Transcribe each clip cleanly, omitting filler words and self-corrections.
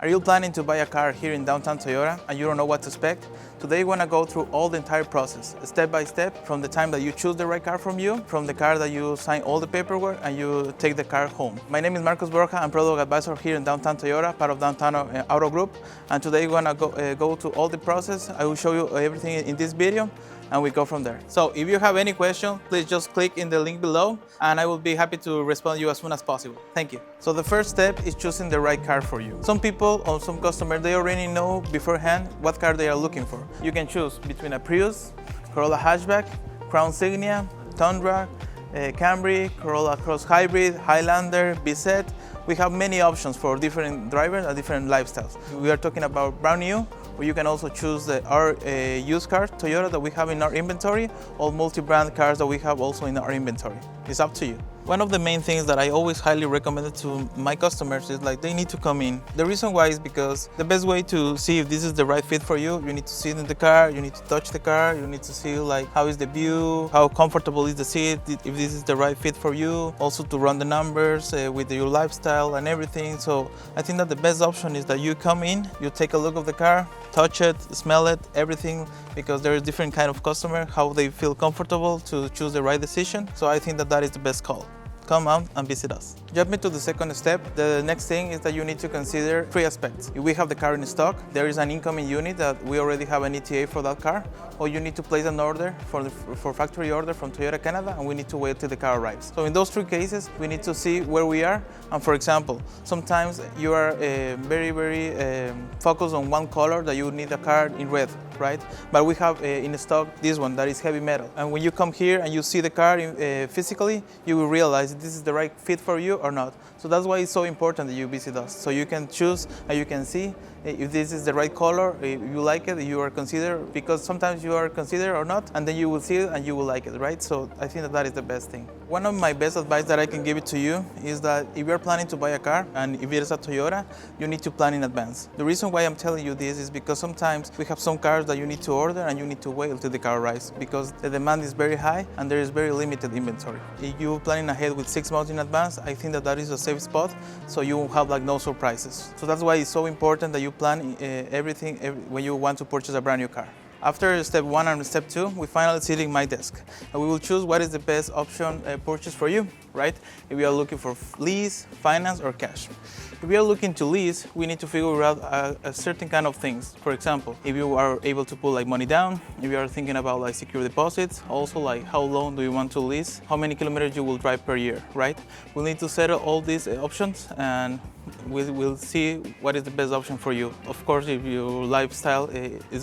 Are you planning to buy a car here in downtown Toyota and you don't know what to expect? Today we're going to go through all the entire process, step by step, from the time that you choose the right car from the car that you sign all the paperwork and you take the car home. My name is Marcos Borja, I'm product advisor here in downtown Toyota, part of Downtown Auto Group, and today we're going to go to all the process. I will show you everything in this video and we go from there. So if you have any question, please just click in the link below and I will be happy to respond to you as soon as possible. Thank you. So the first step is choosing the right car for you. Some people or some customers, they already know beforehand what car they are looking for. You can choose between a Prius, Corolla Hatchback, Crown Signia, Tundra, Camry, Corolla Cross Hybrid, Highlander, BZ. We have many options for different drivers and different lifestyles. We are talking about brand new, or you can also choose our used car Toyota that we have in our inventory, or multi-brand cars that we have also in our inventory. It's up to you. One of the main things that I always highly recommend to my customers is like they need to come in. The reason why is because the best way to see if this is the right fit for you, you need to sit in the car, you need to touch the car, you need to see like how is the view, how comfortable is the seat, if this is the right fit for you. Also to run the numbers with your lifestyle and everything. So I think that the best option is that you come in, you take a look of the car, touch it, smell it, everything, because there is different kind of customer, how they feel comfortable to choose the right decision. So I think that that is the best call. Come out and visit us. Jumping to the second step, the next thing is that you need to consider three aspects. If we have the car in stock, there is an incoming unit that we already have an ETA for that car, or you need to place an order for factory order from Toyota Canada and we need to wait till the car arrives. So in those three cases, we need to see where we are. And for example, sometimes you are very focused on one color that you need a car in red, right? But we have in stock this one that is heavy metal. And when you come here and you see the car physically, you will realize this is the right fit for you or not. So that's why it's so important that you visit us. So you can choose and you can see if this is the right color, if you like it, you are considered, because sometimes you are considered or not, and then you will see it and you will like it, right? So I think that that is the best thing. One of my best advice that I can give it to you is that if you're planning to buy a car, and if it is a Toyota, you need to plan in advance. The reason why I'm telling you this is because sometimes we have some cars that you need to order and you need to wait until the car arrives because the demand is very high and there is very limited inventory. If you're planning ahead with 6 months in advance, I think that that is a safe spot, so you will have like no surprises. So that's why it's so important that you plan everything when you want to purchase a brand new car. After step 1 and step 2, we finally sit in my desk and we will choose what is the best option purchase for you, right? If you are looking for lease, finance, or cash. If we are looking to lease, we need to figure out a certain kind of things. For example, if you are able to put like money down, if you are thinking about like secure deposits, also like how long do you want to lease, how many kilometers you will drive per year, right? We'll need to settle all these options and we'll see what is the best option for you. Of course, if your lifestyle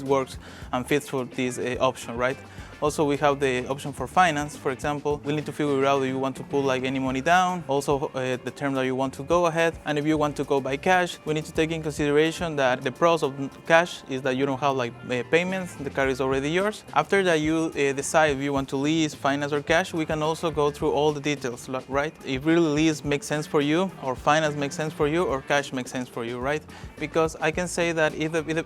works and fits for this option, right? Also, we have the option for finance. For example, we need to figure out if you want to put like any money down, also the term that you want to go ahead. And if you want to go by cash, we need to take in consideration that the pros of cash is that you don't have like payments, the car is already yours. After that, you decide if you want to lease, finance, or cash, we can also go through all the details, right? If really lease makes sense for you, or finance makes sense for you, or cash makes sense for you, right? Because I can say that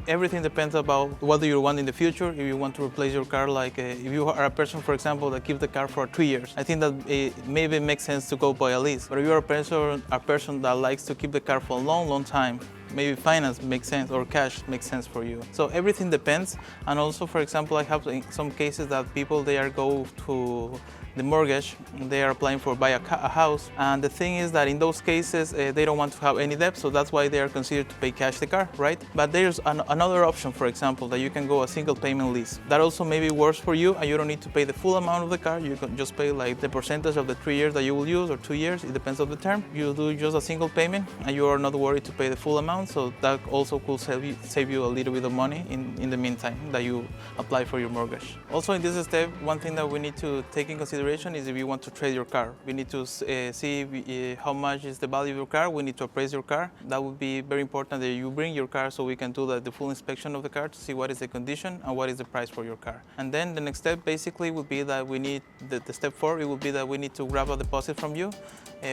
everything depends about what do you want in the future. If you want to replace your car, like if you are a person, for example, that keeps the car for 3 years, I think that it maybe makes sense to go by a lease. But if you're a person that likes to keep the car for a long time, maybe finance makes sense or cash makes sense for you. So everything depends. And also, for example, I have in some cases that people, they are go to the mortgage, they are applying for buy a house, and the thing is that in those cases they don't want to have any debt, so that's why they are considered to pay cash the car, right? But there's another option, for example, that you can go a single payment lease. That also maybe works for you, and you don't need to pay the full amount of the car. You can just pay like the percentage of the 3 years that you will use, or 2 years, it depends on the term. You do just a single payment and you are not worried to pay the full amount, so that also could save you a little bit of money in the meantime that you apply for your mortgage. Also in this step, one thing that we need to take in consideration is if you want to trade your car. We need to see how much is the value of your car. We need to appraise your car. That would be very important that you bring your car so we can do the full inspection of the car to see what is the condition and what is the price for your car. And then the next step basically would be that we need, the step 4, it would be that we need to grab a deposit from you.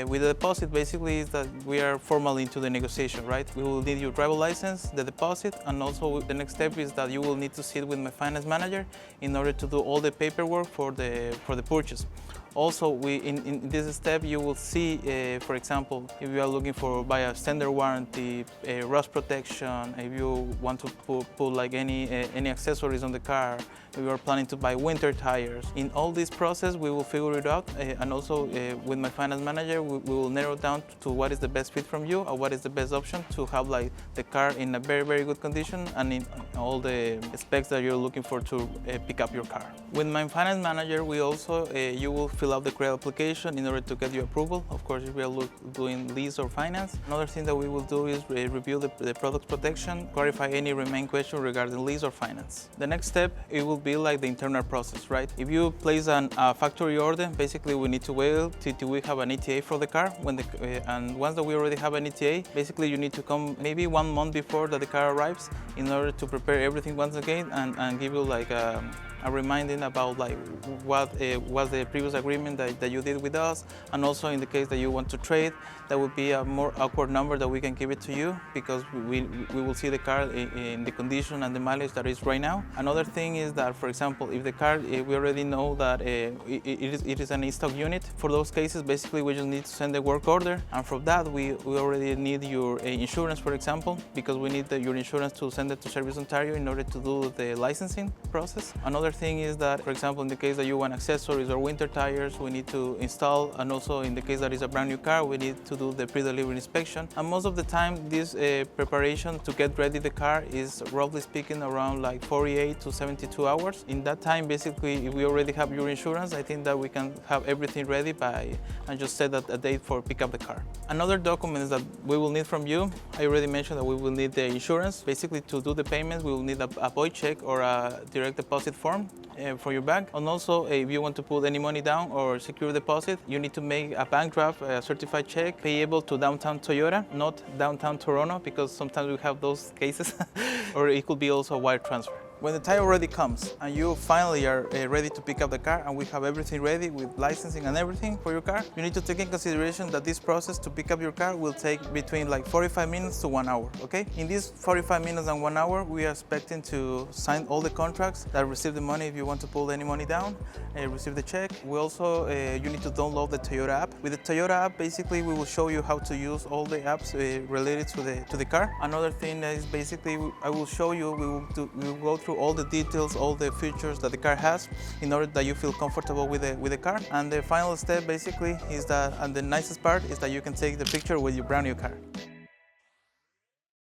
With the deposit basically is that we are formally into the negotiation, right? We will need your driver license, the deposit, and also the next step is that you will need to sit with my finance manager in order to do all the paperwork for the purchase. Also, in this step, you will see, for example, if you are looking for buy a standard warranty, rust protection, if you want to put like any accessories on the car, if you are planning to buy winter tires. In all this process, we will figure it out, and also with my finance manager, we will narrow down to what is the best fit from you or what is the best option to have like the car in a very good condition and in all the specs that you're looking for to pick up your car. With my finance manager, we also you will fill out the credit application in order to get your approval. Of course, if we are doing lease or finance. Another thing that we will do is review the product protection, clarify any remaining question regarding lease or finance. The next step, it will be like the internal process, right? If you place a factory order, basically we need to wait till we have an ETA for the car. And once that we already have an ETA, basically you need to come maybe 1 month before that the car arrives in order to prepare everything once again and give you like a reminding about like what was the previous agreement that you did with us, and also in the case that you want to trade, that would be a more awkward number that we can give it to you because we will see the car in the condition and the mileage that is right now. Another thing is that, for example, if the car we already know that it is an in-stock unit, for those cases basically we just need to send the work order, and from that we already need your insurance, for example, because we need your insurance to send it to Service Ontario in order to do the licensing process. Another thing is that, for example, in the case that you want accessories or winter tires, we need to install, and also in the case that is a brand new car, we need to do the pre-delivery inspection. And most of the time, this preparation to get ready the car is, roughly speaking, around like 48 to 72 hours. In that time, basically, if we already have your insurance, I think that we can have everything ready and just set a date for pick up the car. Another document that we will need from you, I already mentioned that we will need the insurance. Basically, to do the payments, we will need a void check or a direct deposit form for your bank. And also, if you want to put any money down or secure deposit, you need to make a bank draft, a certified check payable to downtown Toyota, not downtown Toronto, because sometimes we have those cases, or it could be also a wire transfer. When the time already comes and you finally are ready to pick up the car and we have everything ready with licensing and everything for your car, you need to take in consideration that this process to pick up your car will take between like 45 minutes to 1 hour, okay? In these 45 minutes and 1 hour, we are expecting to sign all the contracts, that receive the money if you want to pull any money down, receive the check. We also, you need to download the Toyota app. With the Toyota app, basically we will show you how to use all the apps related to the car. Another thing is basically I will show you, we will go through all the details, all the features that the car has in order that you feel comfortable with the car. And the final step basically is that, and the nicest part is that you can take the picture with your brand new car.